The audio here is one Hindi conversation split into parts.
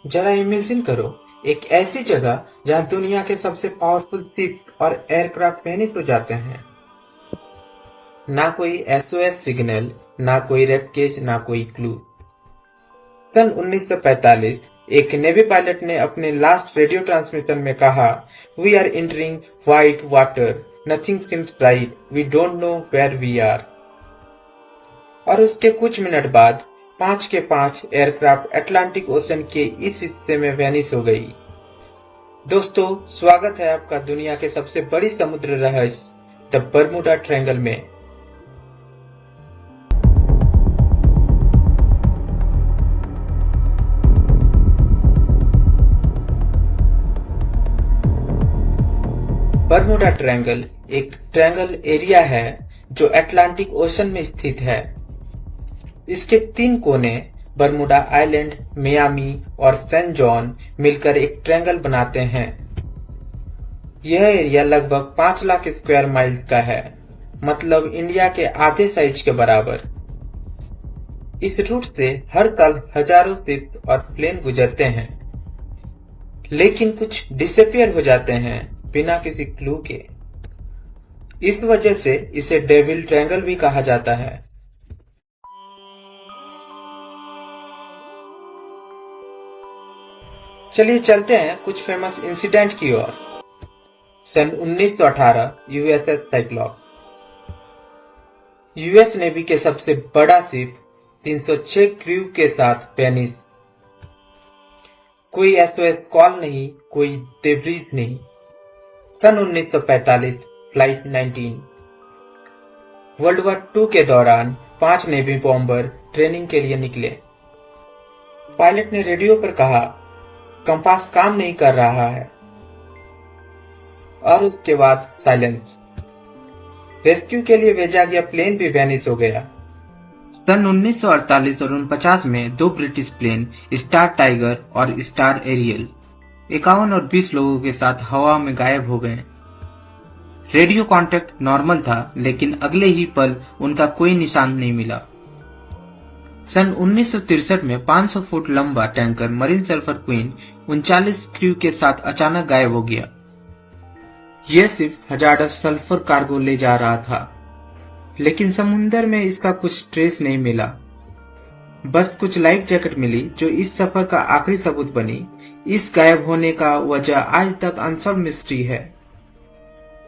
जरा इमेजिन करो, एक ऐसी जगह जहां दुनिया के सबसे पावरफुल शिप्स और एयरक्राफ्ट वैनिश हो जाते हैं। ना कोई एसओएस सिग्नल, ना कोई रेस्क्यू, ना कोई क्लू। सन 1945 एक नेवी पायलट ने अपने लास्ट रेडियो ट्रांसमिशन में कहा, we are entering white water, nothing seems right, we don't know where we are. और उसके कुछ मिनट बाद 5 के 5 एयरक्राफ्ट अटलांटिक ओशन के इस हिस्से में वैनिश हो गई। दोस्तों, स्वागत है आपका दुनिया के सबसे बड़ी समुद्र रहस्य द बर्मुडा ट्रायंगल में। बर्मुडा ट्रायंगल एक ट्रायंगल एरिया है जो अटलांटिक ओशन में स्थित है। इसके 3 कोने बर्मुडा आइलैंड, मियामी और सैन जॉन मिलकर एक ट्रायंगल बनाते हैं। यह एरिया लगभग 5 लाख स्क्वायर माइल्स का है, मतलब इंडिया के आधे साइज के बराबर। इस रूट से हर साल हजारों शिप और प्लेन गुजरते हैं, लेकिन कुछ डिसअपियर हो जाते हैं बिना किसी क्लू के। इस वजह से इसे डेविल ट्रायंगल भी कहा जाता है। चलिए चलते हैं कुछ फेमस इंसिडेंट की ओर। सन 1918 यूएसएस साइक्लॉप। यूएस नेवी के सबसे बड़ा शिप 306 क्रू के साथ वैनिश। कोई एसओएस कॉल नहीं, कोई डेब्रिस नहीं। सन 1945 फ्लाइट 19। वर्ल्ड वॉर 2 के दौरान 5 नेवी बॉम्बर ट्रेनिंग के लिए निकले। पायलट ने रेडियो पर कहा, कंपास काम नहीं कर रहा है, और उसके बाद साइलेंस। रेस्क्यू के लिए भेजा गया प्लेन भी वैनिश हो गया। सन 1948 और 49 में 2 ब्रिटिश प्लेन स्टार टाइगर और स्टार एरियल 51 और 20 लोगों के साथ हवा में गायब हो गए। रेडियो कांटेक्ट नॉर्मल था, लेकिन अगले ही पल उनका कोई निशान नहीं मिला। सन 1963 में 500 फुट लंबा tanker marine sulphur queen 39 crew के साथ अचानक गायब हो गया। यह सिर्फ हजार्डस सल्फर कार्गो ले जा रहा था, लेकिन समुद्र में इसका कुछ ट्रेस नहीं मिला। बस कुछ लाइफ जैकेट मिली, जो इस सफर का आखिरी सबूत बनी। इस गायब होने का वजह आज तक अनसॉल्व मिस्ट्री है।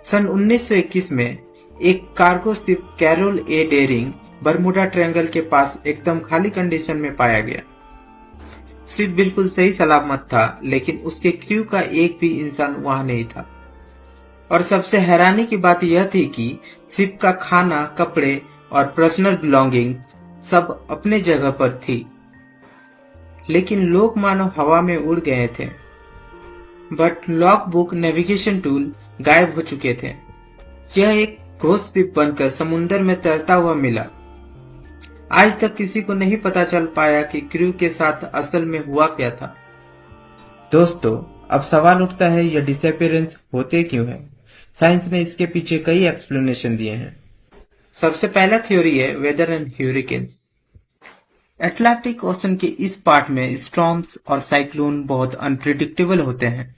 सन 1921 में एक कार्गो शिप कैरोल ए डेरिंग बर्मुडा ट्रायंगल के पास एकदम खाली कंडीशन में पाया गया। शिप बिल्कुल सही सलामत था, लेकिन उसके क्रू का एक भी इंसान वहां नहीं था। और सबसे हैरानी की बात यह थी कि शिप का खाना, कपड़े और पर्सनल बिलोंगिंग सब अपने जगह पर थी, लेकिन लोग मानो हवा में उड़ गए थे। But log book, navigation tool गायब हो चुके थे। यह एक घोस्ट शिप बनकर समुद्र में तैरता हुआ मिला। आज तक किसी को नहीं पता चल पाया कि क्रू के साथ असल में हुआ क्या था। दोस्तों, अब सवाल उठता है, यह डिसअपियरेंस होते क्यों है? साइंस ने इसके पीछे कई एक्सप्लेनेशन दिए हैं। सबसे पहला थ्योरी है वेदर एंड ह्यूरिकेन्स। अटलांटिक ओशन के इस पार्ट में स्टॉर्म्स और साइक्लोन बहुत अनप्रिडिक्टेबल होते हैं।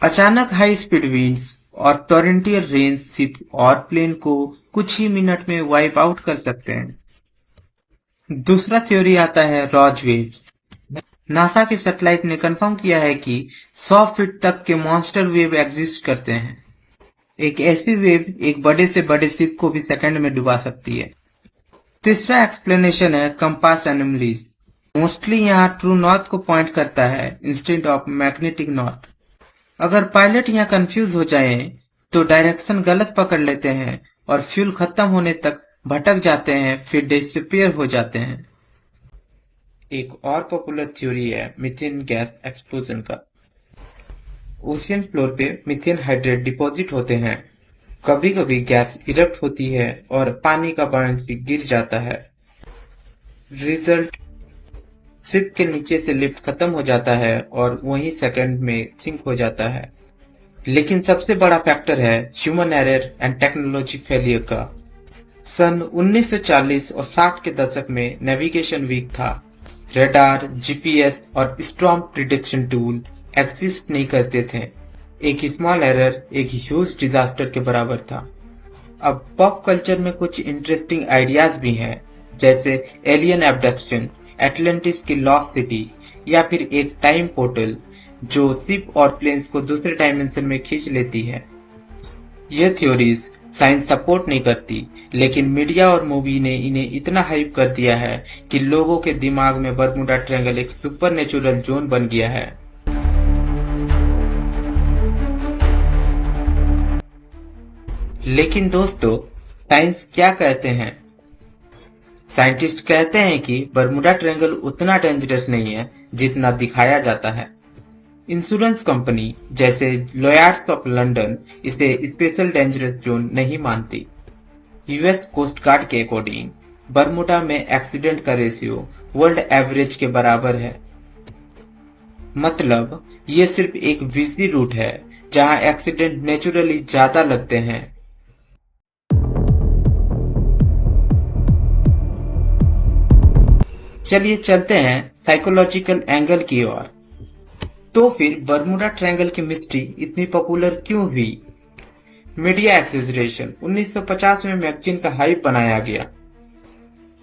अचानक हाई स्पीड विंड्स और टोरेंटियल रेन शिप और प्लेन को कुछ ही मिनट में वाइप आउट कर सकते हैं। दूसरा थ्योरी आता है रॉज वेव्स। नासा के सैटेलाइट ने कंफर्म किया है कि 100 फीट तक के मॉन्स्टर वेव एग्जिस्ट करते हैं। एक ऐसी वेव एक बड़े से बड़े शिप को भी सेकंड में डुबा सकती है। तीसरा एक्सप्लेनेशन है कंपास एनोमलीज। मोस्टली यहाँ ट्रू नॉर्थ को पॉइंट करता है इंस्टेड ऑफ मैग्नेटिक नॉर्थ। अगर पायलट यहाँ कंफ्यूज हो जाए तो डायरेक्शन गलत पकड़ लेते हैं और फ्यूल खत्म होने तक भटक जाते हैं, फिर डिसअपियर हो जाते हैं। एक और पॉपुलर थ्योरी है मीथेन गैस एक्सप्लोजन का। ओशियन फ्लोर पे मीथेन हाइड्रेट डिपॉजिट होते हैं। कभी कभी गैस इरप्ट होती है और पानी का बॉयंसी गिर जाता है। रिजल्ट, शिप के नीचे से लिफ्ट खत्म हो जाता है और वही सेकंड में सिंक हो जाता है। लेकिन सबसे बड़ा फैक्टर है human error and technology failure का। सन 1940 और 60 के दशक में नेविगेशन वीक था। रडार, जीपीएस और स्टॉर्म प्रिडिक्शन टूल एग्जिस्ट नहीं करते थे। एक स्मॉल एरर एक ह्यूज डिजास्टर के बराबर था। अब पॉप कल्चर में कुछ इंटरेस्टिंग आइडियाज भी हैं, जैसे एलियन एब्डक्शन, एटलांटिस की लॉस्ट सिटी, या फिर एक टाइम पोर्टल जो शिप और प्लेन्स को दूसरे डायमेंशन में खींच लेती है। ये थ्योरीज साइंस सपोर्ट नहीं करती, लेकिन मीडिया और मूवी ने इन्हें इतना हाइप कर दिया है कि लोगों के दिमाग में बरमुडा ट्रायंगल एक सुपरनेचुरल जोन बन गया है। लेकिन दोस्तों, साइंस क्या कहते हैं? साइंटिस्ट कहते हैं कि बरमुडा ट्रायंगल उतना डेंजरस नहीं है जितना दिखाया जाता है। इंश्योरेंस कंपनी जैसे लॉयर्स ऑफ लंदन इसे स्पेशल डेंजरस जोन नहीं मानती। यूएस कोस्ट गार्ड के अकॉर्डिंग बरमुडा में एक्सीडेंट का रेशियो वर्ल्ड एवरेज के बराबर है। मतलब ये सिर्फ एक बिजी रूट है जहां एक्सीडेंट नेचुरली ज्यादा लगते हैं। चलिए चलते हैं साइकोलॉजिकल एंगल की ओर। तो फिर बरमुडा ट्रायंगल की मिस्ट्री इतनी पॉपुलर क्यों हुई? मीडिया एक्सेजरेशन 1950 में मैगजीन का हाइप बनाया गया।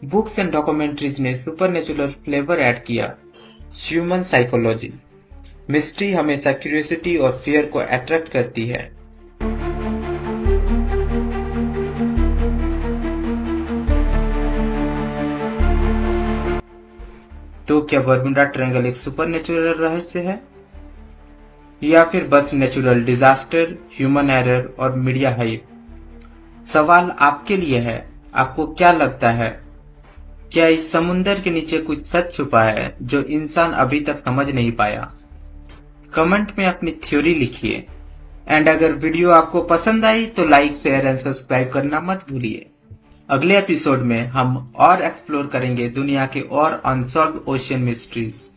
बुक्स एंड डॉक्यूमेंट्रीज ने सुपरनेचुरल फ्लेवर ऐड किया। ह्यूमन साइकोलॉजी, मिस्ट्री हमेशा क्यूरियोसिटी और फियर को अट्रैक्ट करती है। तो क्या बरमुडा ट्रायंगल एक सुपरनेचुरल रहस्य है, या फिर बस नेचुरल डिजास्टर, ह्यूमन एरर और मीडिया हाइप? सवाल आपके लिए है, आपको क्या लगता है? क्या इस समुंदर के नीचे कुछ सच छुपा है जो इंसान अभी तक समझ नहीं पाया? कमेंट में अपनी थ्योरी लिखिए। एंड अगर वीडियो आपको पसंद आई तो लाइक, शेयर एंड सब्सक्राइब करना मत भूलिए। अगले एपिसोड में हम और एक्सप्लोर करेंगे दुनिया के और अनसॉल्व्ड ओशियन मिस्ट्रीज।